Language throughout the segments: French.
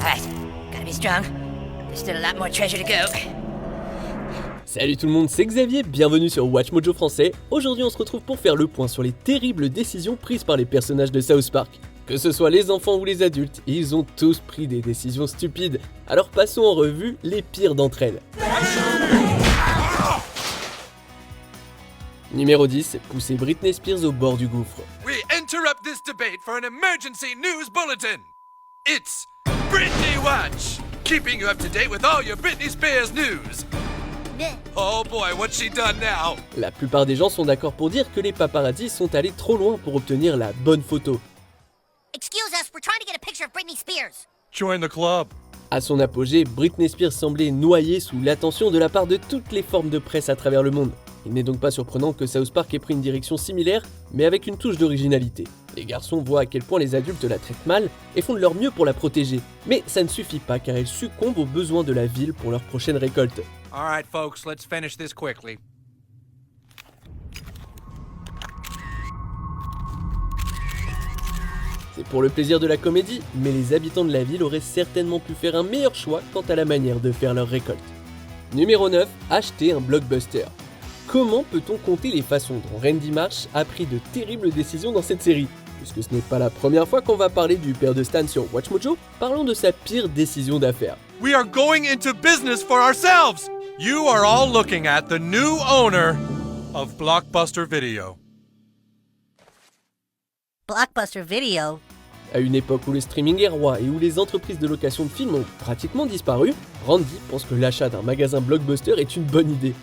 Alright, gotta be strong. There's still a lot more treasure to go. Salut tout le monde, c'est Xavier, bienvenue sur WatchMojo Français. Aujourd'hui on se retrouve pour faire le point sur les terribles décisions prises par les personnages de South Park. Que ce soit les enfants ou les adultes, ils ont tous pris des décisions stupides. Alors passons en revue les pires d'entre elles. Numéro 10, pousser Britney Spears au bord du gouffre. We interrupt this debate for an emergency news bulletin. It's Britney Watch, keeping you up to date with all your Britney Spears news. Oh boy, what's she done now? La plupart des gens sont d'accord pour dire que les paparazzis sont allés trop loin pour obtenir la bonne photo. Excuse us, we're trying to get a picture of Britney Spears. Join the club. À son apogée, Britney Spears semblait noyée sous l'attention de la part de toutes les formes de presse à travers le monde. Il n'est donc pas surprenant que South Park ait pris une direction similaire, mais avec une touche d'originalité. Les garçons voient à quel point les adultes la traitent mal et font de leur mieux pour la protéger. Mais ça ne suffit pas car elle succombe aux besoins de la ville pour leur prochaine récolte. Alright folks, let's finish this quickly. C'est pour le plaisir de la comédie, mais les habitants de la ville auraient certainement pu faire un meilleur choix quant à la manière de faire leur récolte. Numéro 9, acheter un blockbuster. Comment peut-on compter les façons dont Randy Marsh a pris de terribles décisions dans cette série? Puisque ce n'est pas la première fois qu'on va parler du père de Stan sur WatchMojo, parlons de sa pire décision d'affaires. We are going into business for ourselves. You are all looking at the new owner of Blockbuster Video. Blockbuster Video? À une époque où le streaming est roi et où les entreprises de location de films ont pratiquement disparu, Randy pense que l'achat d'un magasin Blockbuster est une bonne idée.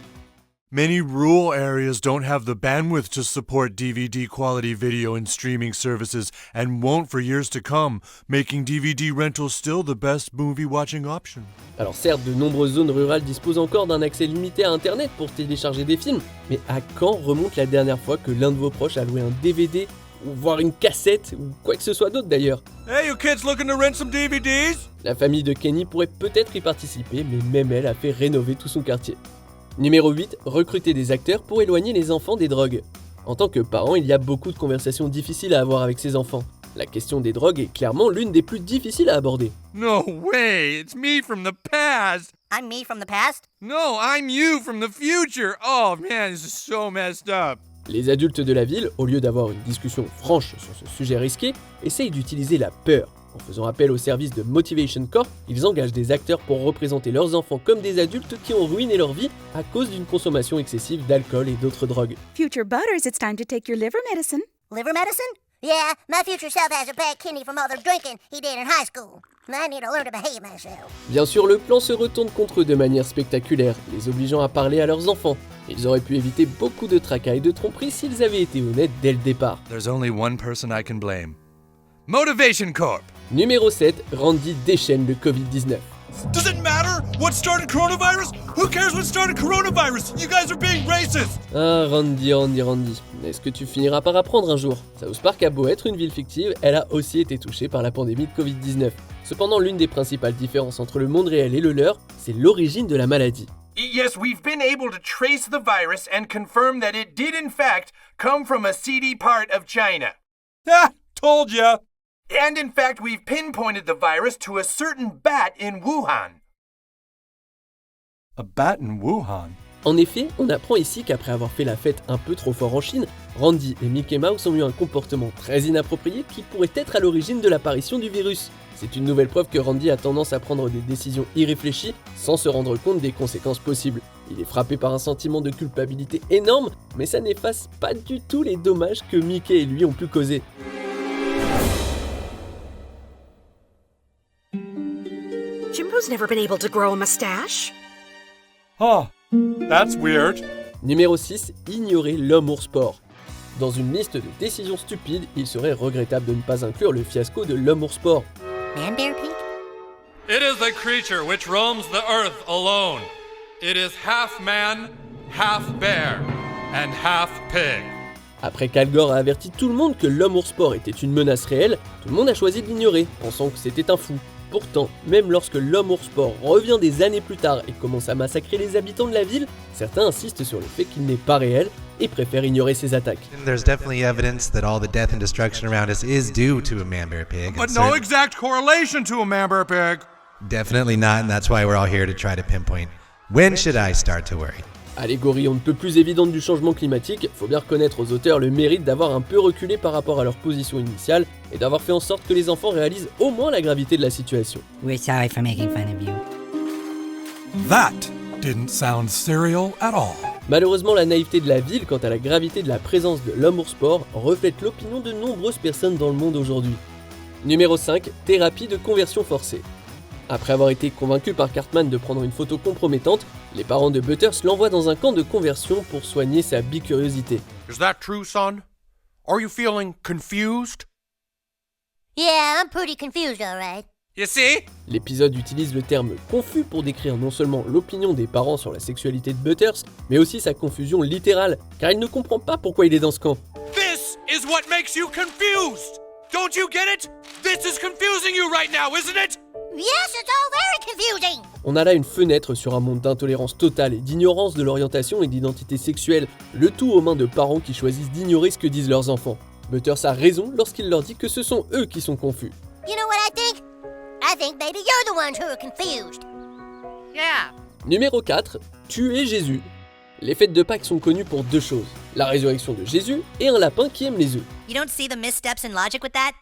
Many rural areas don't have the bandwidth to support DVD quality video and streaming services and won't for years to come, making DVD rental still the best movie watching option. Alors certes, de nombreuses zones rurales disposent encore d'un accès limité à internet pour télécharger des films, mais à quand remonte la dernière fois que l'un de vos proches a loué un DVD ou voire une cassette ou quoi que ce soit d'autre d'ailleurs? Hey, you kids looking to rent some DVDs? La famille de Kenny pourrait peut-être y participer, mais même elle a fait rénover tout son quartier. Numéro 8, recruter des acteurs pour éloigner les enfants des drogues. En tant que parent, il y a beaucoup de conversations difficiles à avoir avec ses enfants. La question des drogues est clairement l'une des plus difficiles à aborder. No way, it's me from the past. I'm me from the past? No, I'm you from the future. Oh man, this is so messed up. Les adultes de la ville, au lieu d'avoir une discussion franche sur ce sujet risqué, essayent d'utiliser la peur. En faisant appel au service de Motivation Corp, ils engagent des acteurs pour représenter leurs enfants comme des adultes qui ont ruiné leur vie à cause d'une consommation excessive d'alcool et d'autres drogues. Future Butters, it's time to take your liver medicine. Liver medicine? Yeah, my future self has a bad kidney from all the drinking he did in high school. I need to learn to behave myself. Bien sûr, le plan se retourne contre eux de manière spectaculaire, les obligeant à parler à leurs enfants. Ils auraient pu éviter beaucoup de tracas et de tromperies s'ils avaient été honnêtes dès le départ. There's only one person I can blame. Motivation Corp. Numéro 7, Randy déchaîne le Covid-19. Does it matter what started coronavirus? Who cares what started coronavirus? You guys are being racist. Ah, Randy. Est-ce que tu finiras par apprendre un jour? South Park a beau être une ville fictive, elle a aussi été touchée par la pandémie de Covid-19. Cependant, l'une des principales différences entre le monde réel et le leur, c'est l'origine de la maladie. Yes, we've been able to trace the virus and confirm that it did in fact come from a seedy part of China. Ah, told ya. And in fact, we've pinpointed the virus to a certain bat in Wuhan. A bat in Wuhan? En effet, on apprend ici qu'après avoir fait la fête un peu trop fort en Chine, Randy et Mickey Mouse ont eu un comportement très inapproprié qui pourrait être à l'origine de l'apparition du virus. C'est une nouvelle preuve que Randy a tendance à prendre des décisions irréfléchies sans se rendre compte des conséquences possibles. Il est frappé par un sentiment de culpabilité énorme, mais ça n'efface pas du tout les dommages que Mickey et lui ont pu causer. Jimbo's never been able to grow a mustache. Oh, that's weird. Numéro 6, ignorer l'homme ours sport. Dans une liste de décisions stupides, il serait regrettable de ne pas inclure le fiasco de l'homme ours sport. Man Bear Pig? It is a creature which roams the earth alone. It is half man, half bear, and half pig. Après qu'Al Gore a averti tout le monde que l'homme ours sport était une menace réelle, tout le monde a choisi de l'ignorer, pensant que c'était un fou. Pourtant, même lorsque l'homme ours sport revient des années plus tard et commence à massacrer les habitants de la ville, certains insistent sur le fait qu'il n'est pas réel et préfèrent ignorer ses attaques. There's definitely evidence that all the death and destruction around us is due to a man-bear pig. But no exact correlation to a man-bear pig. Definitely not, and that's why we're all here to try to pinpoint. When should I start to worry? Allégorie on ne peut plus évidente du changement climatique, faut bien reconnaître aux auteurs le mérite d'avoir un peu reculé par rapport à leur position initiale et d'avoir fait en sorte que les enfants réalisent au moins la gravité de la situation. We're sorry for making fun of you. That didn't sound serial at all. Malheureusement, la naïveté de la ville quant à la gravité de la présence de l'homme ours sport reflète l'opinion de nombreuses personnes dans le monde aujourd'hui. Numéro 5, thérapie de conversion forcée. Après avoir été convaincu par Cartman de prendre une photo compromettante, les parents de Butters l'envoient dans un camp de conversion pour soigner sa bicuriosité. Is that true, son? Are you feeling confused? Yeah, I'm pretty confused, alright. You see? L'épisode utilise le terme confus pour décrire non seulement l'opinion des parents sur la sexualité de Butters, mais aussi sa confusion littérale, car il ne comprend pas pourquoi il est dans ce camp. This is what makes you confused! Don't you get it? This is confusing you right now, isn't it? Yes, it's all very confusing. On a là une fenêtre sur un monde d'intolérance totale et d'ignorance de l'orientation et d'identité sexuelle, le tout aux mains de parents qui choisissent d'ignorer ce que disent leurs enfants. Butters a raison lorsqu'il leur dit que ce sont eux qui sont confus. You know what I think? I think maybe you're the ones who are confused. Yeah. Numéro 4, tuer Jésus. Les fêtes de Pâques sont connues pour deux choses, la résurrection de Jésus et un lapin qui aime les œufs. You don't see the missteps in logic with that?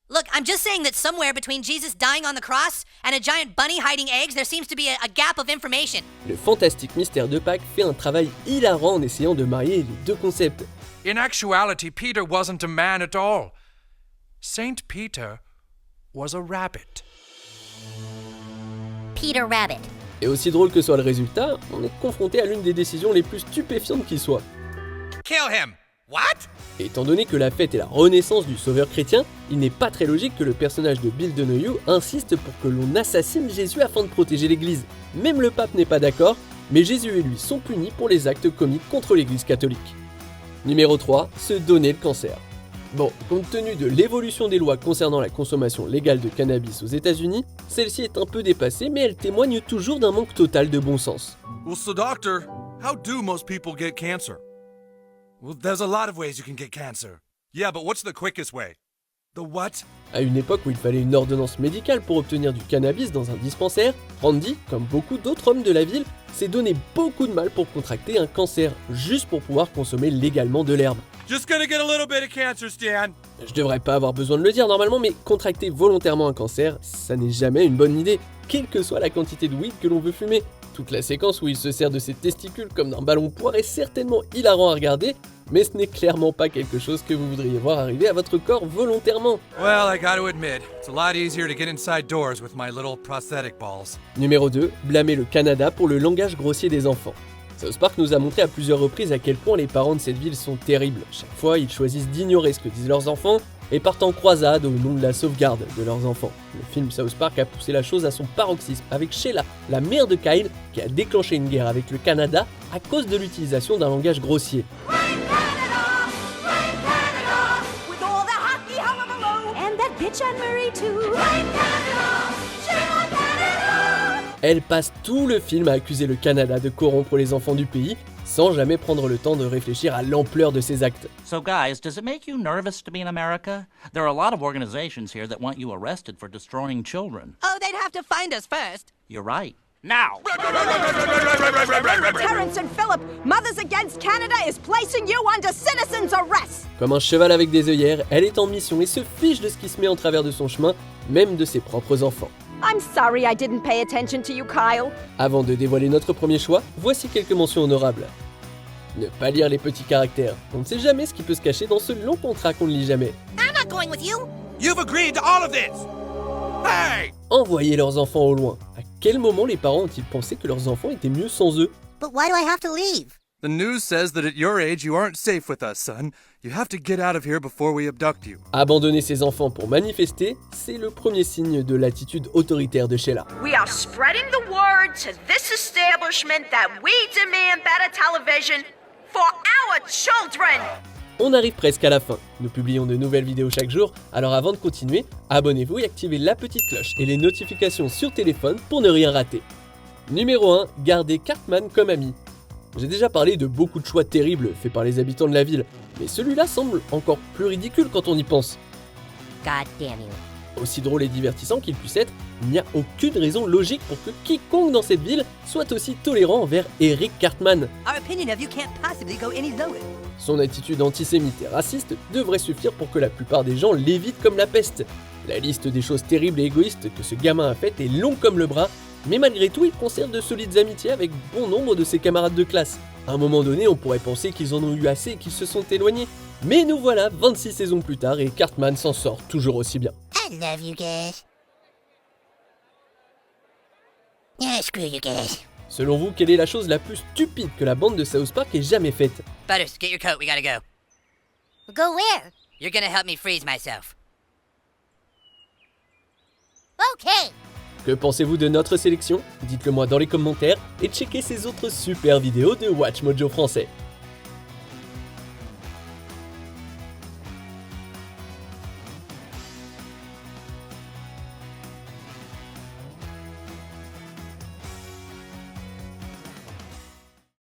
Look, I'm just saying that somewhere between Jesus dying on the cross and a giant bunny hiding eggs, there seems to be a gap of information. Le fantastique mystère de Pâques fait un travail hilarant en essayant de marier les deux concepts. In actuality, Peter wasn't a man at all. Saint Peter was a rabbit. Peter Rabbit. Et aussi drôle que soit le résultat, on est confronté à l'une des décisions les plus stupéfiantes qui soit. Kill him! What? Et étant donné que la fête est la renaissance du sauveur chrétien, il n'est pas très logique que le personnage de Bill Deneuille insiste pour que l'on assassine Jésus afin de protéger l'église. Même le pape n'est pas d'accord, mais Jésus et lui sont punis pour les actes commis contre l'église catholique. Numéro 3, se donner le cancer. Bon, compte tenu de l'évolution des lois concernant la consommation légale de cannabis aux États-Unis, celle-ci est un peu dépassée, mais elle témoigne toujours d'un manque total de bon sens. Well, so doctor, how do most people get cancer? Well, there's a lot of ways you can get cancer. Yeah, but what's the quickest way? The what? À une époque où il fallait une ordonnance médicale pour obtenir du cannabis dans un dispensaire, Randy, comme beaucoup d'autres hommes de la ville, s'est donné beaucoup de mal pour contracter un cancer, juste pour pouvoir consommer légalement de l'herbe. Just gonna get a little bit of cancer, Stan. Je devrais pas avoir besoin de le dire normalement, mais contracter volontairement un cancer, ça n'est jamais une bonne idée, quelle que soit la quantité de weed que l'on veut fumer. Toute la séquence où il se sert de ses testicules comme d'un ballon poire est certainement hilarant à regarder, mais ce n'est clairement pas quelque chose que vous voudriez voir arriver à votre corps volontairement. Well, I gotta admit, it's a lot easier to get inside doors with my little prosthetic balls. Numéro 2, blâmer le Canada pour le langage grossier des enfants. South Park nous a montré à plusieurs reprises à quel point les parents de cette ville sont terribles. Chaque fois, ils choisissent d'ignorer ce que disent leurs enfants et partent en croisade au nom de la sauvegarde de leurs enfants. Le film South Park a poussé la chose à son paroxysme avec Sheila, la mère de Kyle, qui a déclenché une guerre avec le Canada à cause de l'utilisation d'un langage grossier. Elle passe tout le film à accuser le Canada de corrompre les enfants du pays, sans jamais prendre le temps de réfléchir à l'ampleur de ses actes. So guys, does it make you nervous to be in America? There are a lot of organizations here that want you arrested for destroying children. Oh, they'd have to find us first. You're right. Now! Terrence and Philip, Mothers Against Canada is placing you under citizen's arrest. Comme un cheval avec des œillères, elle est en mission et se fiche de ce qui se met en travers de son chemin, même de ses propres enfants. I'm sorry I didn't pay attention to you, Kyle. Avant de dévoiler notre premier choix, voici quelques mentions honorables. Ne pas lire les petits caractères. On ne sait jamais ce qui peut se cacher dans ce long contrat qu'on ne lit jamais. I'm not going with you. You've agreed to all of this! Hey! Envoyer leurs enfants au loin. À quel moment les parents ont-ils pensé que leurs enfants étaient mieux sans eux? But why do I have to leave? The news says that at your age you aren't safe with us, son. You have to get out of here before we abduct you. Abandonner ses enfants pour manifester, c'est le premier signe de l'attitude autoritaire de Sheila. We are spreading the word to this establishment that we demand better television for our children. On arrive presque à la fin. Nous publions de nouvelles vidéos chaque jour, alors avant de continuer, abonnez-vous et activez la petite cloche et les notifications sur téléphone pour ne rien rater. Numéro 1. Gardez Cartman comme ami. J'ai déjà parlé de beaucoup de choix terribles faits par les habitants de la ville, mais celui-là semble encore plus ridicule quand on y pense. God damn you. Aussi drôle et divertissant qu'il puisse être, il n'y a aucune raison logique pour que quiconque dans cette ville soit aussi tolérant envers Eric Cartman. Our opinion of you can't possibly go any lower. Son attitude antisémite et raciste devrait suffire pour que la plupart des gens l'évitent comme la peste. La liste des choses terribles et égoïstes que ce gamin a faites est longue comme le bras, mais malgré tout il conserve de solides amitiés avec bon nombre de ses camarades de classe. À un moment donné, on pourrait penser qu'ils en ont eu assez et qu'ils se sont éloignés. Mais nous voilà 26 saisons plus tard et Cartman s'en sort toujours aussi bien. I love you guys. Yeah, screw you guys. Selon vous, quelle est la chose la plus stupide que la bande de South Park ait jamais faite? Butters, get your coat, we gotta go. Go where? You're gonna help me freeze myself. Okay. Que pensez-vous de notre sélection? Dites-le moi dans les commentaires et checkez ces autres super vidéos de WatchMojo Français.